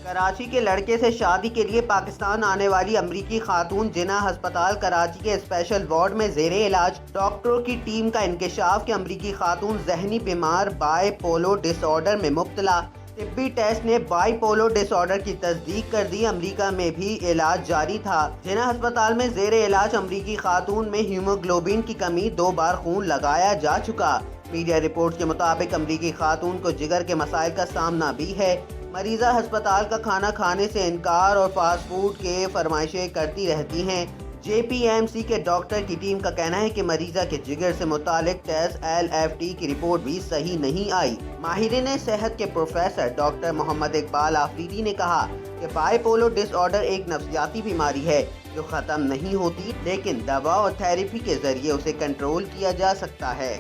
कराची के लड़के से शादी के लिए पाकिस्तान आने वाली अमरीकी खातून जिन्ना अस्पताल कराची के स्पेशल वार्ड में जेरे इलाज। डॉक्टरों की टीम का इंकशाफ कि अमरीकी खातून जहनी बीमार बाइपोलो डिसऑर्डर में मुब्तला। तिब्बी टेस्ट ने बाइपोलो डिसऑर्डर की तस्दीक कर दी। अमेरिका में भी इलाज जारी था। जिन्ना अस्पताल में जेरे इलाज अमरीकी खातून में हीमोग्लोबिन की कमी, 2 बार खून लगाया जा चुका। मीडिया रिपोर्ट के मुताबिक अमरीकी खातून को जिगर के मसाइल का सामना भी है। मरीजा अस्पताल का खाना खाने से इनकार और फास्ट फूड के फरमाइशें करती रहती हैं। JPMC के डॉक्टर की टीम का कहना है कि मरीजा के जिगर से मुतालिक टेस्ट LFT की रिपोर्ट भी सही नहीं आई। माहिरीन सेहत के प्रोफेसर डॉक्टर मोहम्मद इकबाल आफरीदी ने कहा कि बाइपोलो डिसऑर्डर एक नफ्सियाती बीमारी है जो ख़त्म नहीं होती, लेकिन दवा और थेरेपी के जरिए उसे कंट्रोल किया जा सकता है।